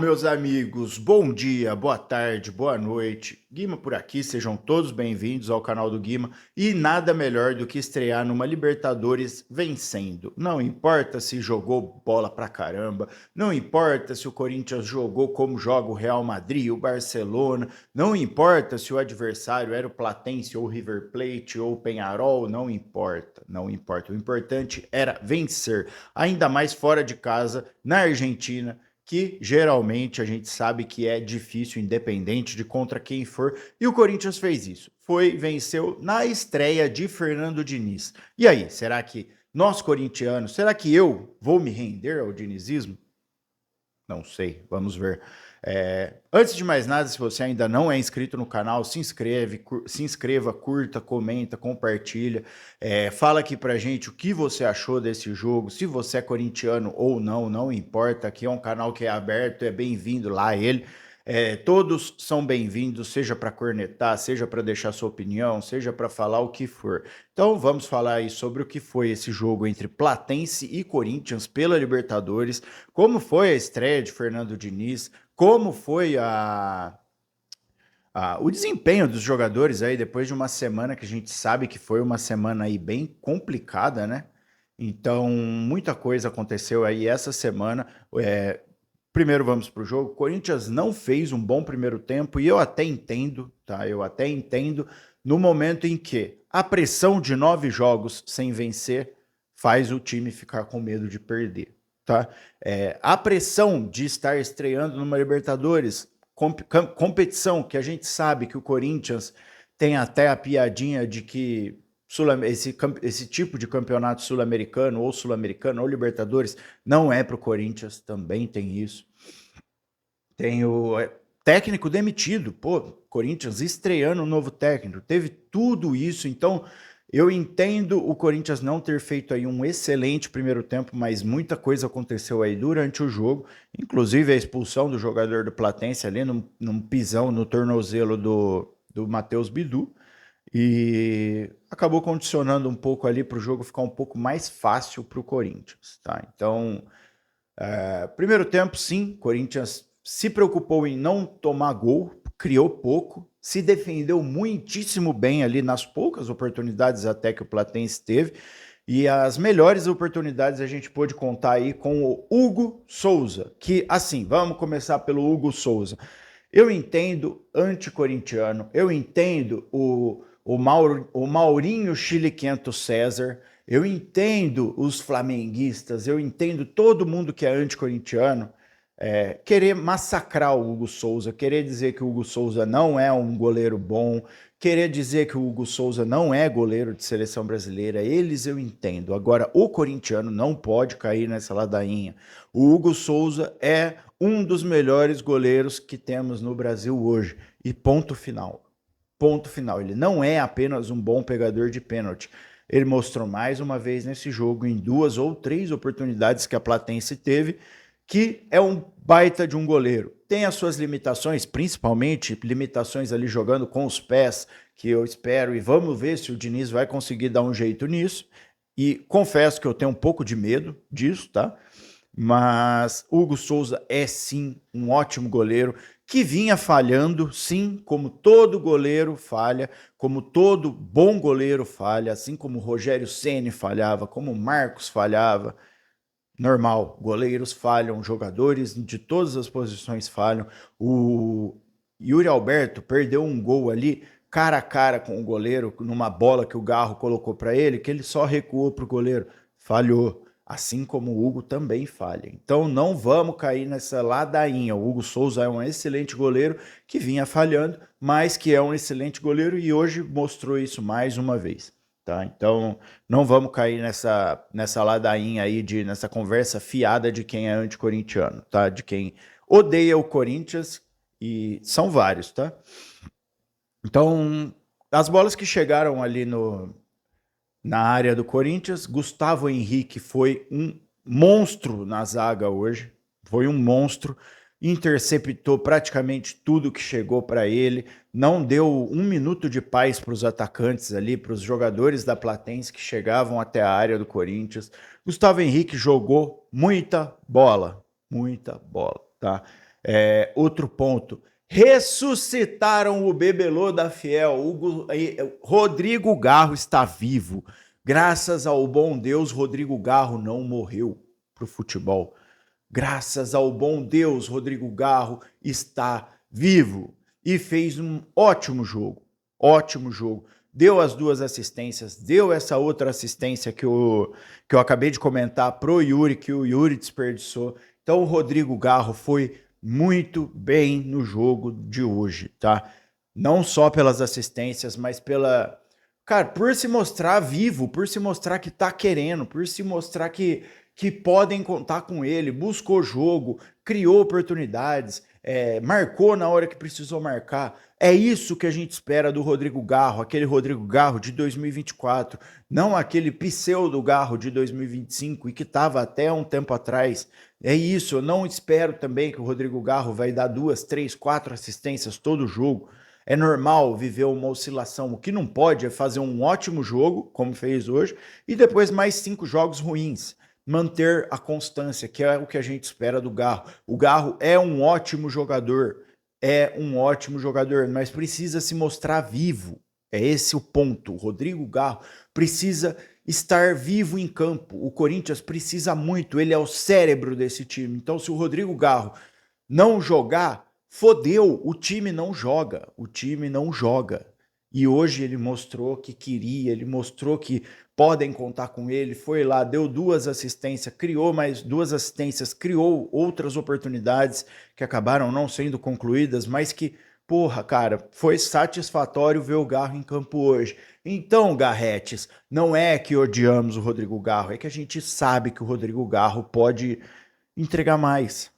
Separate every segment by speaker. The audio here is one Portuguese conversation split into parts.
Speaker 1: Meus amigos, bom dia, boa tarde, boa noite. Guima por aqui, sejam todos bem-vindos ao canal do Guima. E nada melhor do que estrear numa Libertadores vencendo. Não importa se jogou bola pra caramba, não importa se o Corinthians jogou como joga o Real Madrid, o Barcelona, não importa se o adversário era o Platense ou o River Plate ou o Peñarol, não importa, não importa. O importante era vencer, ainda mais fora de casa, na Argentina, que geralmente a gente sabe que é difícil, independente de contra quem for, e o Corinthians fez isso. Venceu na estreia de Fernando Diniz. E aí, será que nós corintianos, será que eu vou me render ao dinizismo? Não sei, vamos ver. Antes de mais nada, se você ainda não é inscrito no canal, se inscreva, curta, comenta, compartilha. Fala aqui pra gente o que você achou desse jogo, se você é corintiano ou não, não importa. Aqui é um canal que é aberto, é bem-vindo lá ele. Todos são bem-vindos, seja para cornetar, seja para deixar sua opinião, seja para falar o que for. Então vamos falar aí sobre o que foi esse jogo entre Platense e Corinthians pela Libertadores, como foi a estreia de Fernando Diniz, como foi o desempenho dos jogadores aí depois de uma semana que a gente sabe que foi uma semana aí bem complicada, né? Então, muita coisa aconteceu aí essa semana. Primeiro vamos para o jogo. O Corinthians não fez um bom primeiro tempo e eu até entendo, tá? Eu até entendo no momento em que a pressão de 9 jogos sem vencer faz o time ficar com medo de perder, tá? A pressão de estar estreando numa Libertadores, competição que a gente sabe que o Corinthians tem até a piadinha de que esse tipo de campeonato sul-americano ou Libertadores não é para o Corinthians, também tem isso. Tem o técnico demitido, Corinthians estreando um novo técnico, teve tudo isso, então eu entendo o Corinthians não ter feito aí um excelente primeiro tempo, mas muita coisa aconteceu aí durante o jogo, inclusive a expulsão do jogador do Platense ali num pisão no tornozelo do Matheus Bidu, e acabou condicionando um pouco ali para o jogo ficar um pouco mais fácil para o Corinthians, tá? Então, primeiro tempo, sim, Corinthians se preocupou em não tomar gol, criou pouco, se defendeu muitíssimo bem ali nas poucas oportunidades até que o Platense teve, e as melhores oportunidades a gente pôde contar aí com o Hugo Souza, que assim, vamos começar pelo Hugo Souza. Eu entendo anticorintiano, eu entendo o Maurinho Chiliquento César, eu entendo os flamenguistas, eu entendo todo mundo que é anticorintiano querer massacrar o Hugo Souza, querer dizer que o Hugo Souza não é um goleiro bom, querer dizer que o Hugo Souza não é goleiro de seleção brasileira, eles eu entendo. Agora, o corintiano não pode cair nessa ladainha. O Hugo Souza é um dos melhores goleiros que temos no Brasil hoje. E ponto final. Ponto final. Ele não é apenas um bom pegador de pênalti. Ele mostrou mais uma vez nesse jogo, em 2 ou 3 oportunidades que a Platense teve, que é um baita de um goleiro. Tem as suas limitações, principalmente limitações ali jogando com os pés, que eu espero, e vamos ver se o Diniz vai conseguir dar um jeito nisso. E confesso que eu tenho um pouco de medo disso, tá? Mas Hugo Souza é sim um ótimo goleiro que vinha falhando, sim, como todo goleiro falha, como todo bom goleiro falha, assim como o Rogério Ceni falhava, como o Marcos falhava. Normal, goleiros falham, jogadores de todas as posições falham. O Yuri Alberto perdeu um gol ali cara a cara com o goleiro numa bola que o Garro colocou para ele, que ele só recuou para o goleiro. Falhou, assim como o Hugo também falha. Então não vamos cair nessa ladainha. O Hugo Souza é um excelente goleiro que vinha falhando, mas que é um excelente goleiro e hoje mostrou isso mais uma vez. Tá? Então, não vamos cair nessa ladainha aí, nessa conversa fiada de quem é anticorintiano, tá? De quem odeia o Corinthians, e são vários, tá? Então, as bolas que chegaram ali na área do Corinthians, Gustavo Henrique foi um monstro na zaga hoje, foi um monstro, interceptou praticamente tudo que chegou para ele, não deu um minuto de paz para os atacantes ali, para os jogadores da Platense que chegavam até a área do Corinthians. Gustavo Henrique jogou muita bola, tá? Outro ponto, ressuscitaram o bebelô da Fiel, Rodrigo Garro está vivo. Graças ao bom Deus, Rodrigo Garro não morreu pro futebol. Graças ao bom Deus, Rodrigo Garro está vivo e fez um ótimo jogo. Ótimo jogo. Deu as 2 assistências, deu essa outra assistência que eu acabei de comentar pro Yuri, que o Yuri desperdiçou. Então o Rodrigo Garro foi muito bem no jogo de hoje, tá? Não só pelas assistências, mas cara, por se mostrar vivo, por se mostrar que tá querendo, por se mostrar que podem contar com ele, buscou jogo, criou oportunidades, marcou na hora que precisou marcar. É isso que a gente espera do Rodrigo Garro, aquele Rodrigo Garro de 2024, não aquele pseudo Garro de 2025 e que estava até um tempo atrás. É isso, eu não espero também que o Rodrigo Garro vai dar 2, 3, 4 assistências todo jogo. É normal viver uma oscilação. O que não pode é fazer um ótimo jogo, como fez hoje, e depois mais 5 jogos ruins. Manter a constância, que é o que a gente espera do Garro. O Garro é um ótimo jogador, mas precisa se mostrar vivo. É esse o ponto. O Rodrigo Garro precisa estar vivo em campo. O Corinthians precisa muito, ele é o cérebro desse time. Então, se o Rodrigo Garro não jogar, fodeu, o time não joga. E hoje ele mostrou que queria, ele mostrou que podem contar com ele, foi lá, deu 2 assistências, criou mais 2 assistências, criou outras oportunidades que acabaram não sendo concluídas, mas que, porra, cara, foi satisfatório ver o Garro em campo hoje. Então, Garretes, não é que odiamos o Rodrigo Garro, é que a gente sabe que o Rodrigo Garro pode entregar mais.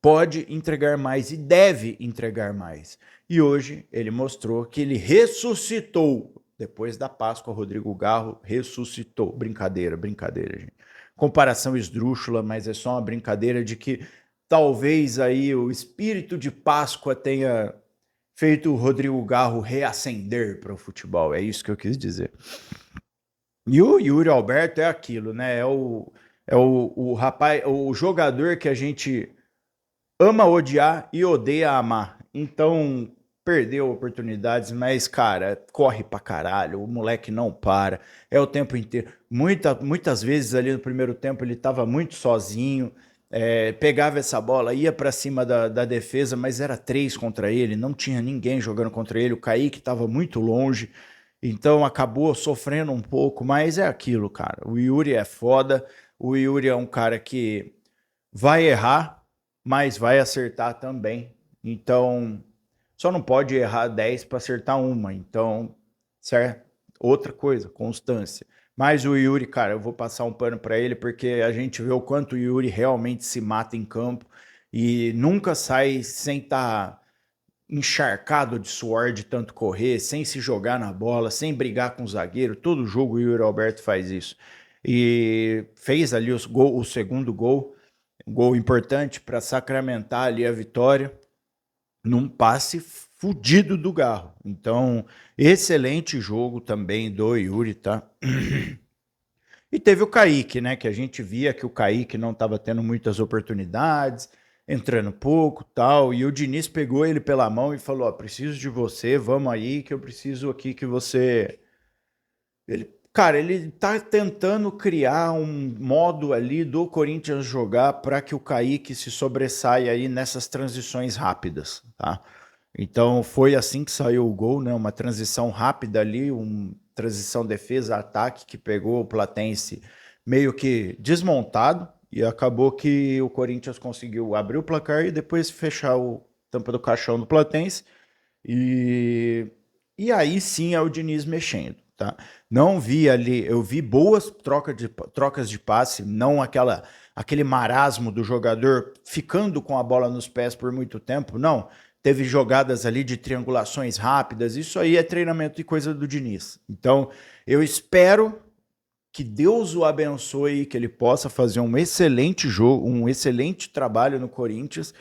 Speaker 1: Pode entregar mais e deve entregar mais. E hoje ele mostrou que ele ressuscitou. Depois da Páscoa, Rodrigo Garro ressuscitou. Brincadeira, gente. Comparação esdrúxula, mas é só uma brincadeira de que talvez aí o espírito de Páscoa tenha feito o Rodrigo Garro reacender para o futebol. É isso que eu quis dizer. E o Yuri Alberto é aquilo, né? É o rapaz, o jogador que a gente ama odiar e odeia amar. Então, perdeu oportunidades, mas, cara, corre pra caralho, o moleque não para, é o tempo inteiro. Muitas vezes ali no primeiro tempo ele tava muito sozinho, pegava essa bola, ia pra cima da defesa, mas era 3 contra ele, não tinha ninguém jogando contra ele, o Kaique tava muito longe, então acabou sofrendo um pouco, mas é aquilo, cara. O Yuri é foda, o Yuri é um cara que vai errar, mas vai acertar também. Então, só não pode errar 10 para acertar uma. Então, certo? Outra coisa, constância. Mas o Yuri, cara, eu vou passar um pano para ele, porque a gente vê o quanto o Yuri realmente se mata em campo e nunca sai sem estar encharcado de suor de tanto correr, sem se jogar na bola, sem brigar com o zagueiro. Todo jogo o Yuri Alberto faz isso. E fez ali o segundo gol, um gol importante para sacramentar ali a vitória num passe fudido do Garro. Então, excelente jogo também do Yuri, tá? E teve o Kaique, né? Que a gente via que o Kaique não estava tendo muitas oportunidades, entrando pouco, tal. E o Diniz pegou ele pela mão e falou: ó, preciso de você, vamos aí, que eu preciso aqui que você... Cara, ele tá tentando criar um modo ali do Corinthians jogar para que o Kaique se sobressaia aí nessas transições rápidas, tá? Então foi assim que saiu o gol, né? Uma transição rápida ali, transição defesa-ataque que pegou o Platense meio que desmontado e acabou que o Corinthians conseguiu abrir o placar e depois fechar o tampa do caixão do Platense e aí sim é o Diniz mexendo. Tá? Não vi ali, eu vi boas trocas de passe, não aquele marasmo do jogador ficando com a bola nos pés por muito tempo, não. Teve jogadas ali de triangulações rápidas, isso aí é treinamento e coisa do Diniz. Então, eu espero que Deus o abençoe, que ele possa fazer um excelente jogo, um excelente trabalho no Corinthians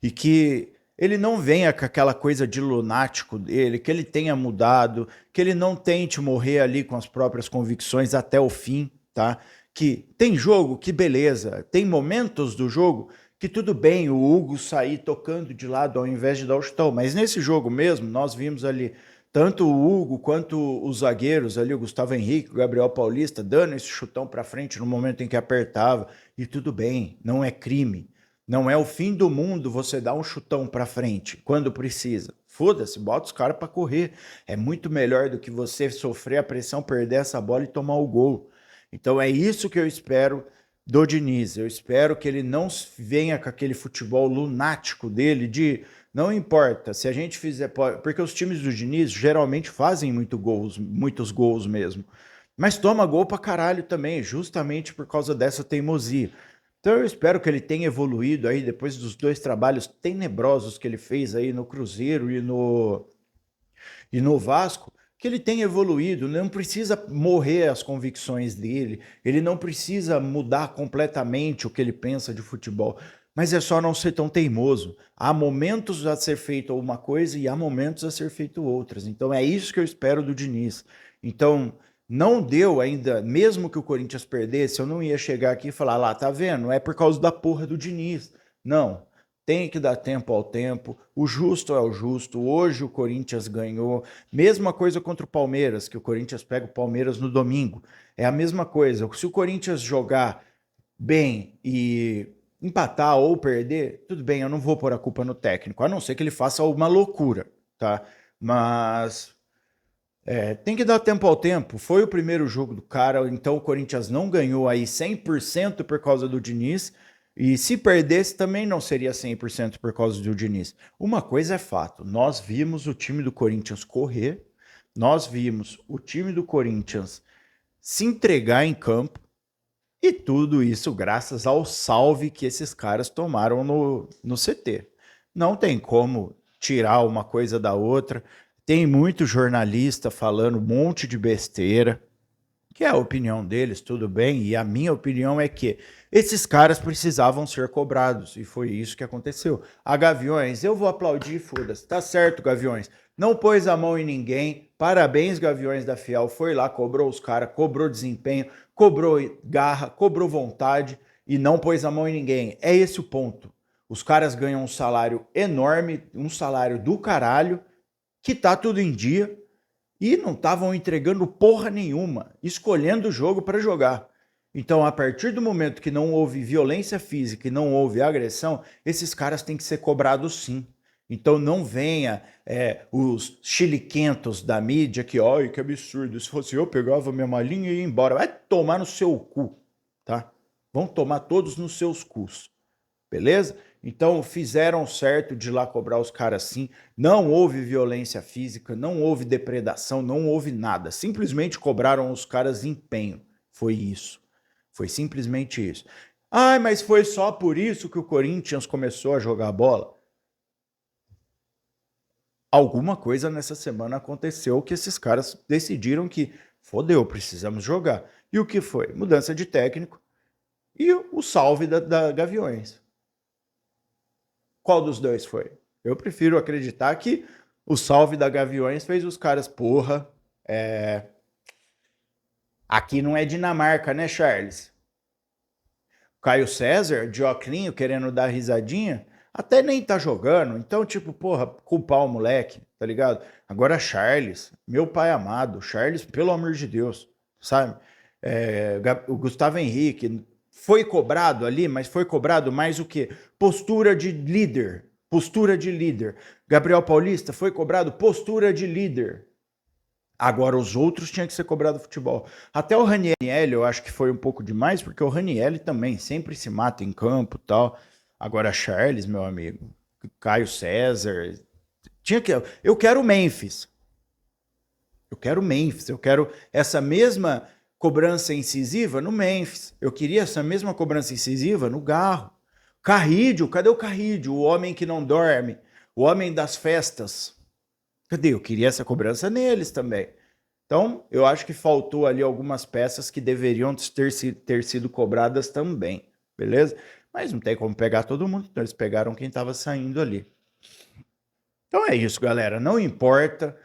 Speaker 1: e que ele não venha com aquela coisa de lunático dele, que ele tenha mudado, que ele não tente morrer ali com as próprias convicções até o fim, tá? Que tem jogo, que beleza, tem momentos do jogo que tudo bem o Hugo sair tocando de lado ao invés de dar o chutão, mas nesse jogo mesmo, nós vimos ali tanto o Hugo quanto os zagueiros ali, o Gustavo Henrique, o Gabriel Paulista, dando esse chutão para frente no momento em que apertava, e tudo bem, não é crime. Não é o fim do mundo você dar um chutão para frente quando precisa. Foda-se, bota os caras para correr. É muito melhor do que você sofrer a pressão, perder essa bola e tomar o gol. Então é isso que eu espero do Diniz. Eu espero que ele não venha com aquele futebol lunático dele de não importa se a gente fizer, porque os times do Diniz geralmente fazem muitos gols mesmo. Mas toma gol pra caralho também, justamente por causa dessa teimosia. Então eu espero que ele tenha evoluído aí depois dos 2 trabalhos tenebrosos que ele fez aí no Cruzeiro e no Vasco, que ele tenha evoluído, não precisa morrer as convicções dele, ele não precisa mudar completamente o que ele pensa de futebol, mas é só não ser tão teimoso. Há momentos a ser feito uma coisa e há momentos a ser feito outras. Então é isso que eu espero do Diniz. Então não deu ainda, mesmo que o Corinthians perdesse, eu não ia chegar aqui e falar, lá, tá vendo? É por causa da porra do Diniz. Não, tem que dar tempo ao tempo, o justo é o justo, hoje o Corinthians ganhou, mesma coisa contra o Palmeiras, que o Corinthians pega o Palmeiras no domingo, é a mesma coisa, se o Corinthians jogar bem e empatar ou perder, tudo bem, eu não vou pôr a culpa no técnico, a não ser que ele faça uma loucura, tá? Mas tem que dar tempo ao tempo. Foi o primeiro jogo do cara, então o Corinthians não ganhou aí 100% por causa do Diniz. E se perdesse também não seria 100% por causa do Diniz. Uma coisa é fato, nós vimos o time do Corinthians correr, nós vimos o time do Corinthians se entregar em campo, e tudo isso graças ao salve que esses caras tomaram no CT. Não tem como tirar uma coisa da outra. Tem muito jornalista falando um monte de besteira, que é a opinião deles, tudo bem, e a minha opinião é que esses caras precisavam ser cobrados, e foi isso que aconteceu. A Gaviões, eu vou aplaudir, foda-se, tá certo, Gaviões, não pôs a mão em ninguém, parabéns, Gaviões da Fiel, foi lá, cobrou os caras, cobrou desempenho, cobrou garra, cobrou vontade, e não pôs a mão em ninguém. É esse o ponto. Os caras ganham um salário enorme, um salário do caralho, que tá tudo em dia, e não estavam entregando porra nenhuma, escolhendo o jogo para jogar. Então, a partir do momento que não houve violência física e não houve agressão, esses caras têm que ser cobrados sim. Então não venha os chiliquentos da mídia que, ai, que absurdo, se fosse eu, pegava minha malinha e ia embora. Vai tomar no seu cu, tá? Vão tomar todos nos seus cus. Beleza? Então fizeram certo de ir lá cobrar os caras sim. Não houve violência física, não houve depredação, não houve nada. Simplesmente cobraram os caras empenho. Foi isso. Foi simplesmente isso. Ai, mas foi só por isso que o Corinthians começou a jogar bola? Alguma coisa nessa semana aconteceu que esses caras decidiram que fodeu, precisamos jogar. E o que foi? Mudança de técnico e o salve da Gaviões. Qual dos dois foi? Eu prefiro acreditar que o salve da Gaviões fez os caras, porra, aqui não é Dinamarca, né, Charles? Caio César, de Oclinho, querendo dar risadinha, até nem tá jogando. Então, tipo, porra, culpar o moleque, tá ligado? Agora, Charles, meu pai amado, Charles, pelo amor de Deus, sabe? O Gustavo Henrique foi cobrado ali, mas foi cobrado mais o quê? Postura de líder. Postura de líder. Gabriel Paulista foi cobrado postura de líder. Agora os outros tinham que ser cobrado futebol. Até o Raniel, eu acho que foi um pouco demais, porque o Raniel também sempre se mata em campo e tal. Agora Charles, meu amigo, Caio César, tinha que eu quero o Memphis. Eu quero o Memphis, eu quero essa mesma cobrança incisiva no Memphis. Eu queria essa mesma cobrança incisiva no Garro. Carrídio, cadê o Carrídio? O homem que não dorme, o homem das festas. Cadê? Eu queria essa cobrança neles também. Então, eu acho que faltou ali algumas peças que deveriam ter sido cobradas também, beleza? Mas não tem como pegar todo mundo, então eles pegaram quem estava saindo ali. Então é isso, galera. Não importa.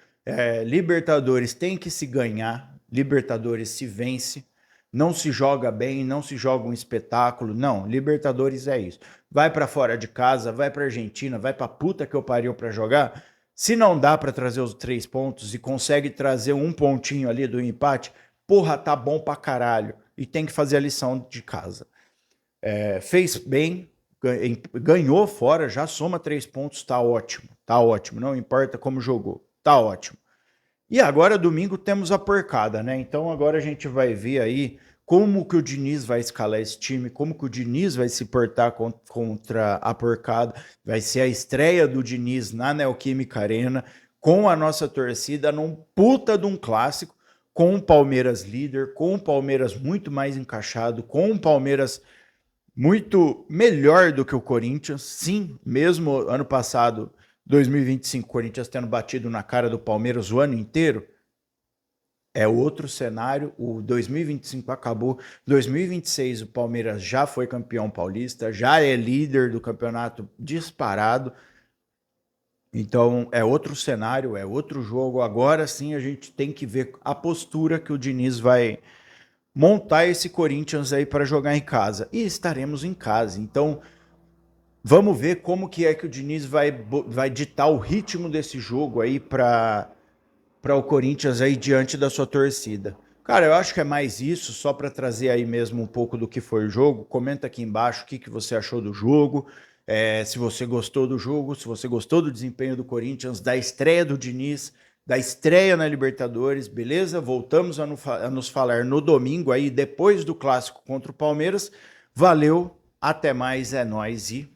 Speaker 1: Libertadores tem que se ganhar. Libertadores se vence. não se joga bem, não se joga um espetáculo. Não, Libertadores é isso. Vai para fora de casa, vai para Argentina, vai para puta que eu pariu para jogar. Se não dá para trazer os 3 pontos e consegue trazer um pontinho ali do empate, porra, tá bom pra caralho. E tem que fazer a lição de casa. Fez bem, ganhou fora, já soma 3 pontos, tá ótimo, não importa como jogou, tá ótimo. E agora, domingo, temos a porcada, né? Então agora a gente vai ver aí como que o Diniz vai escalar esse time, como que o Diniz vai se portar contra a porcada. Vai ser a estreia do Diniz na Neoquímica Arena, com a nossa torcida num puta de um clássico, com o Palmeiras líder, com o Palmeiras muito mais encaixado, com o Palmeiras muito melhor do que o Corinthians. Sim, mesmo ano passado, 2025, o Corinthians tendo batido na cara do Palmeiras o ano inteiro, é outro cenário. O 2025 acabou, 2026 o Palmeiras já foi campeão paulista, já é líder do campeonato disparado. Então é outro cenário, é outro jogo. Agora sim a gente tem que ver a postura que o Diniz vai montar esse Corinthians aí para jogar em casa. E estaremos em casa. Então vamos ver como que é que o Diniz vai ditar o ritmo desse jogo aí para o Corinthians aí diante da sua torcida. Cara, eu acho que é mais isso, só para trazer aí mesmo um pouco do que foi o jogo. Comenta aqui embaixo o que, que você achou do jogo, se você gostou do jogo, se você gostou do desempenho do Corinthians, da estreia do Diniz, da estreia na Libertadores, beleza? Voltamos a nos falar no domingo aí, depois do clássico contra o Palmeiras. Valeu, até mais, é nóis e